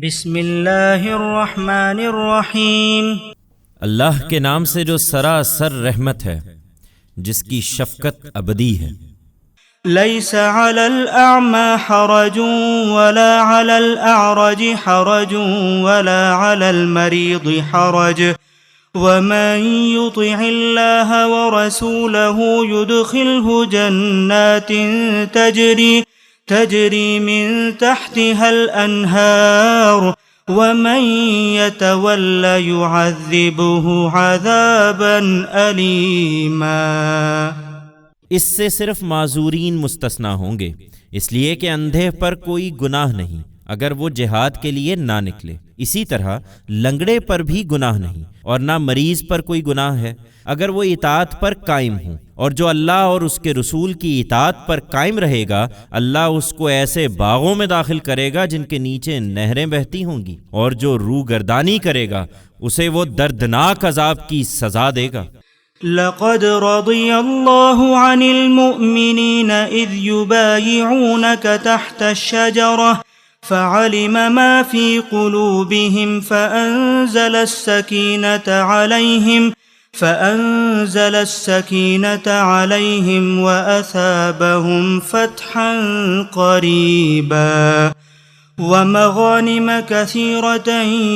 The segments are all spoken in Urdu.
بسم اللہ الرحمن الرحیم۔ اللہ کے نام سے جو سراسر رحمت ہے، جس کی شفقت ابدی ہے۔ لیس علی الاعمى حرج ولا علی الاعرج حرج ولا علی المریض حرج ومن يطع الله ورسوله يدخله جنات تجري من تحتها الأنهار ومن يتول يعذبه عذابا أليما۔ اس سے صرف معذورین مستثنی ہوں گے، اس لیے کہ اندھے پر کوئی گناہ نہیں اگر وہ جہاد کے لیے نہ نکلے، اسی طرح لنگڑے پر بھی گناہ نہیں، اور نہ مریض پر کوئی گناہ ہے اگر وہ اطاعت پر قائم ہوں، اور جو اللہ اور اس کے رسول کی اطاعت پر قائم رہے گا، اللہ اس کو ایسے باغوں میں داخل کرے گا جن کے نیچے نہریں بہتی ہوں گی، اور جو روگردانی کرے گا اسے وہ دردناک عذاب کی سزا دے گا۔ لقد رضي الله عن المؤمنين إذ يبايعونك تحت الشجرة فعلم ما في قلوبهم فأنزل السكينة عليهم وأثابهم فتحا قريبا ومغانم كثيرة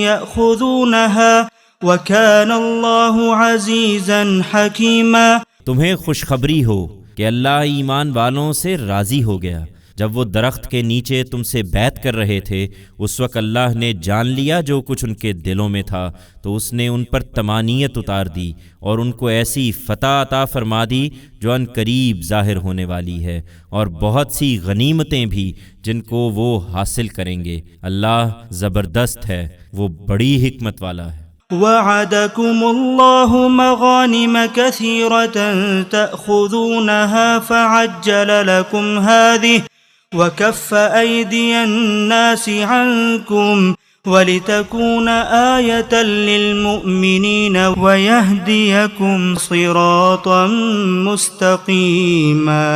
يأخذونها وَكَانَ اللَّهُ عَزِيزًا حَكِيمًا۔ تمہیں خوشخبری ہو کہ اللہ ایمان والوں سے راضی ہو گیا۔ جب وہ درخت کے نیچے تم سے بیعت کر رہے تھے، اس وقت اللہ نے جان لیا جو کچھ ان کے دلوں میں تھا، تو اس نے ان پر طمانینت اتار دی اور ان کو ایسی فتح عطا فرما دی جو ان قریب ظاہر ہونے والی ہے، اور بہت سی غنیمتیں بھی جن کو وہ حاصل کریں گے۔ اللہ زبردست ہے، وہ بڑی حکمت والا ہے۔ وعدكم الله مغانم كثيرة تأخذونها فعجل لكم هذه وكف أيدي الناس عنكم ولتكون آية للمؤمنين ويهديكم صراطا مستقيما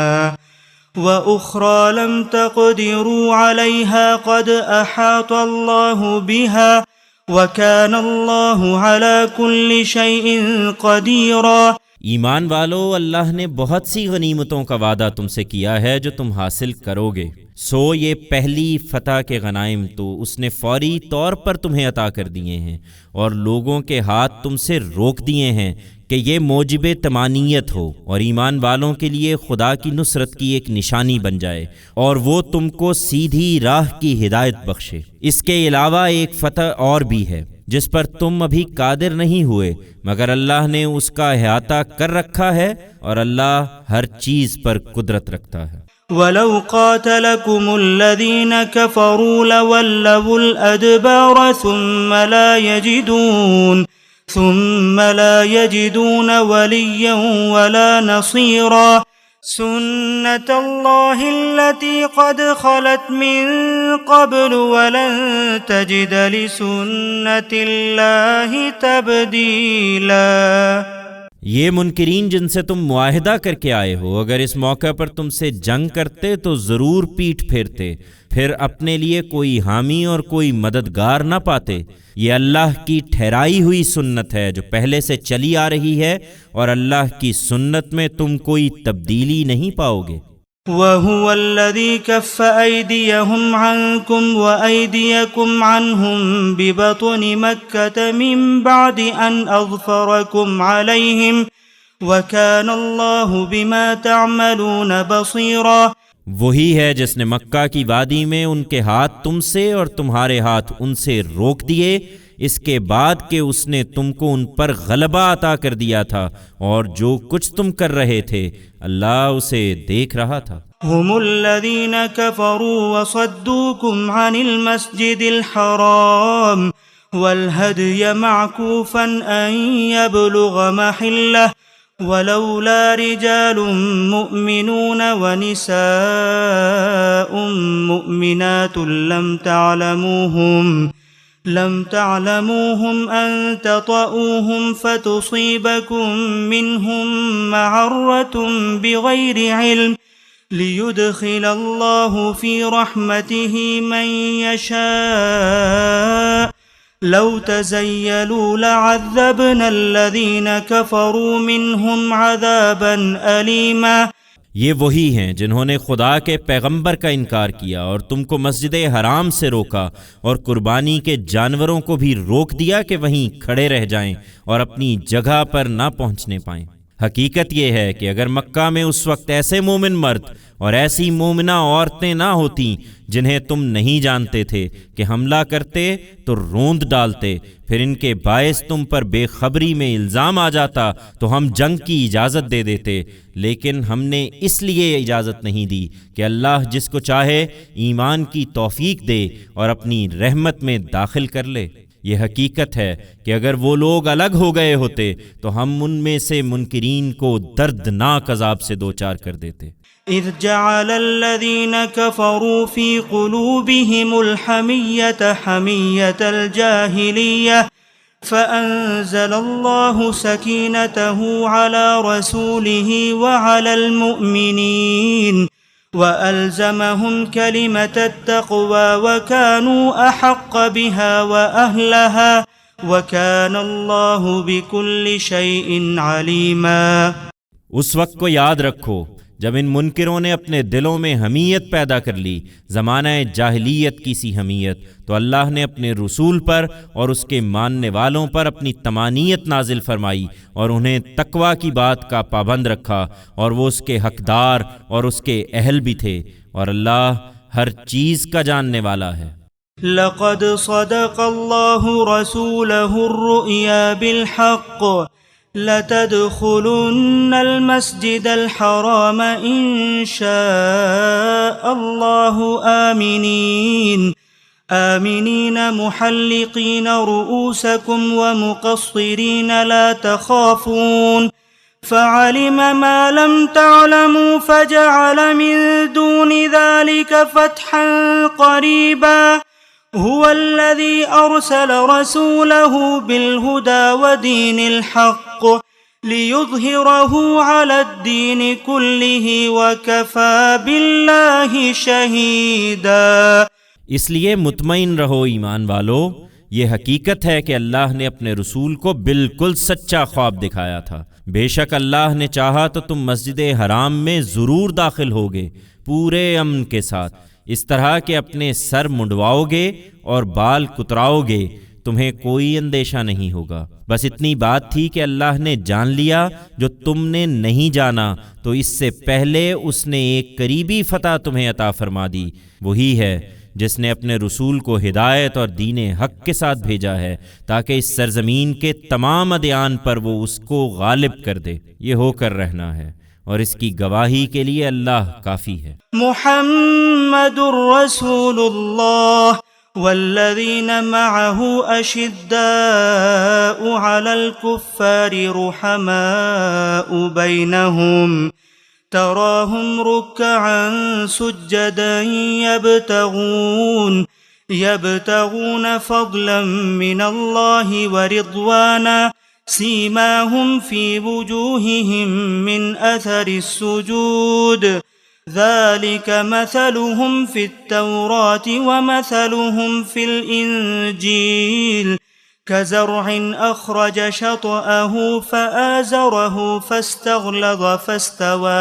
وأخرى لم تقدروا عليها قد أحاط الله بها وَكَانَ اللَّهُ عَلَى كُلِّ شَيْءٍ قَدِيرًا۔ ایمان والو، اللہ نے بہت سی غنیمتوں کا وعدہ تم سے کیا ہے جو تم حاصل کرو گے، سو یہ پہلی فتح کے غنائم تو اس نے فوری طور پر تمہیں عطا کر دیے ہیں، اور لوگوں کے ہاتھ تم سے روک دیے ہیں کہ یہ موجب طمانینت ہو اور ایمان والوں کے لیے خدا کی نصرت کی ایک نشانی بن جائے، اور وہ تم کو سیدھی راہ کی ہدایت بخشے۔ اس کے علاوہ ایک فتح اور بھی ہے جس پر تم ابھی قادر نہیں ہوئے، مگر اللہ نے اس کا احاطہ کر رکھا ہے، اور اللہ ہر چیز پر قدرت رکھتا ہے۔ وَلَوْ قَاتَلَكُمُ الَّذِينَ كَفَرُوا لَوَلَّوُا الْأَدْبَارَ ثُمَّ لَا يَجِدُونَ وَلِيًّا وَلَا نَصِيرًا سُنَّةَ اللَّهِ الَّتِي قَدْ خَلَتْ مِن قَبْلُ وَلَن تَجِدَ لِسُنَّةِ اللَّهِ تَبْدِيلًا۔ یہ منکرین جن سے تم معاہدہ کر کے آئے ہو، اگر اس موقع پر تم سے جنگ کرتے تو ضرور پیٹھ پھیرتے، پھر اپنے لیے کوئی حامی اور کوئی مددگار نہ پاتے۔ یہ اللہ کی ٹھہرائی ہوئی سنت ہے جو پہلے سے چلی آ رہی ہے، اور اللہ کی سنت میں تم کوئی تبدیلی نہیں پاؤ گے۔ وَهُوَ الَّذِي كَفَّ أَيْدِيَهُمْ عَنْكُمْ وَأَيْدِيَكُمْ عَنْهُمْ بِبَطْنِ مَكَّةَ مِنْ بَعْدِ أَنْ أَظْفَرَكُمْ عَلَيْهِمْ وَكَانَ اللَّهُ بِمَا تَعْمَلُونَ بَصِيرًا۔ وہی ہے جس نے مکہ کی وادی میں ان کے ہاتھ تم سے اور تمہارے ہاتھ ان سے روک دیے، اس کے بعد کہ اس نے تم کو ان پر غلبہ عطا کر دیا تھا، اور جو کچھ تم کر رہے تھے اللہ اسے دیکھ رہا تھا۔ هم الذين كفروا وصدوكم عن المسجد الحرام والهدي معكوفا أن يبلغ محله ولولا رجال مؤمنون ونساء مؤمنات لم تعلموهم أن تطؤوهم فتصيبكم منهم معرة بغير علم ليدخل الله في رحمته من يشاء لو تزيلوا لعذبنا الذين كفروا منهم عذابا أليما۔ یہ وہی ہیں جنہوں نے خدا کے پیغمبر کا انکار کیا اور تم کو مسجد حرام سے روکا اور قربانی کے جانوروں کو بھی روک دیا کہ وہیں کھڑے رہ جائیں اور اپنی جگہ پر نہ پہنچنے پائیں۔ حقیقت یہ ہے کہ اگر مکہ میں اس وقت ایسے مومن مرد اور ایسی مومنہ عورتیں نہ ہوتیں جنہیں تم نہیں جانتے تھے کہ حملہ کرتے تو روند ڈالتے، پھر ان کے باعث تم پر بے خبری میں الزام آ جاتا تو ہم جنگ کی اجازت دے دیتے، لیکن ہم نے اس لیے اجازت نہیں دی کہ اللہ جس کو چاہے ایمان کی توفیق دے اور اپنی رحمت میں داخل کر لے۔ یہ حقیقت ہے کہ اگر وہ لوگ الگ ہو گئے ہوتے تو ہم ان میں سے منکرین کو دردناک عذاب سے دوچار کر دیتے۔ اذ جعل الذين كفروا في قلوبهم الحمية حمية الجاهلية فأنزل الله سكينته على رسوله وعلى المؤمنين وألزمهم كلمة التقوى وكانوا أحق بها وأهلها وكان الله بكل شيء عليما۔ اس وقت کو یاد رکھو جب ان منکروں نے اپنے دلوں میں حمیت پیدا کر لی، زمانہ جاہلیت کی سی حمیت، تو اللہ نے اپنے رسول پر اور اس کے ماننے والوں پر اپنی تمانیت نازل فرمائی اور انہیں تقوی کی بات کا پابند رکھا، اور وہ اس کے حقدار اور اس کے اہل بھی تھے، اور اللہ ہر چیز کا جاننے والا ہے۔ لقد صدق الله رسوله الرؤيا بالحق لتدخلن المسجد الحرام إن شاء الله آمنين محلقين رؤوسكم ومقصرين لا تخافون فعلم ما لم تعلموا فجعل من دون ذلك فتحا قريبا هو الذي أرسل رسوله بالهدى ودين الحق ليظهره على الدين كله وكفى بالله شهيدا۔ اس لیے مطمئن رہو ایمان والو، یہ حقیقت ہے کہ اللہ نے اپنے رسول کو بالکل سچا خواب دکھایا تھا۔ بے شک اللہ نے چاہا تو تم مسجد حرام میں ضرور داخل ہوگے پورے امن کے ساتھ، اس طرح کہ اپنے سر منڈواؤ گے اور بال کتراؤ گے، تمہیں کوئی اندیشہ نہیں ہوگا۔ بس اتنی بات تھی کہ اللہ نے جان لیا جو تم نے نہیں جانا، تو اس سے پہلے اس نے ایک قریبی فتح تمہیں عطا فرما دی، وہی ہے جس نے اپنے رسول کو ہدایت اور دین حق کے ساتھ بھیجا ہے تاکہ اس سرزمین کے تمام ادیان پر وہ اس کو غالب کر دے۔ یہ ہو کر رہنا ہے اور اس کی گواہی کے لیے اللہ کافی ہے۔ محمد رسول اللہ والذین معه اشداء علی الکفار رحماء بینہم تراهم ركعا سجدا يبتغون فضلا من الله ورضوانا سيماهم في وجوههم من أثر السجود ذلك مثلهم في التوراة ومثلهم في الإنجيل كزرع أخرج شطأه فآزره فاستغلظ فاستوى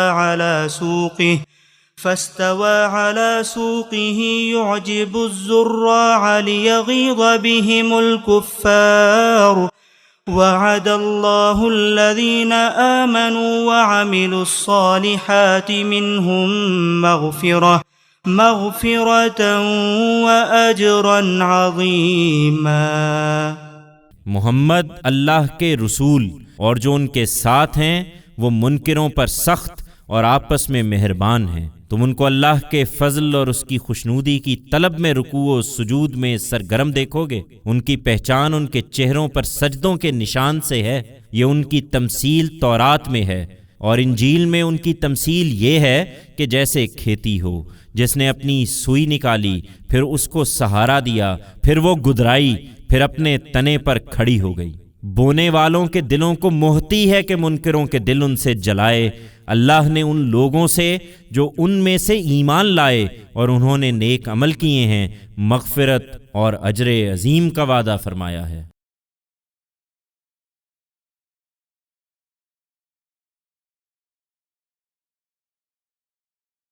على سوقه يعجب الزراع ليغيظ بهم الكفار وعد الله الذين آمنوا وعملوا الصالحات منهم مغفرة وأجرا عظيما۔ محمد اللہ کے رسول اور جو ان کے ساتھ ہیں وہ منکروں پر سخت اور آپس میں مہربان ہیں۔ تم ان کو اللہ کے فضل اور اس کی خوشنودی کی طلب میں رکوع و سجود میں سرگرم دیکھو گے۔ ان کی پہچان ان کے چہروں پر سجدوں کے نشان سے ہے، یہ ان کی تمثیل تورات میں ہے، اور انجیل میں ان کی تمثیل یہ ہے کہ جیسے کھیتی ہو جس نے اپنی سوئی نکالی، پھر اس کو سہارا دیا، پھر وہ گدرائی، پھر اپنے تنے پر کھڑی ہو گئی۔ بونے والوں کے دلوں کو موہتی ہے کہ منکروں کے دل ان سے جلائے۔ اللہ نے ان لوگوں سے جو ان میں سے ایمان لائے اور انہوں نے نیک عمل کیے ہیں مغفرت اور اجر عظیم کا وعدہ فرمایا ہے۔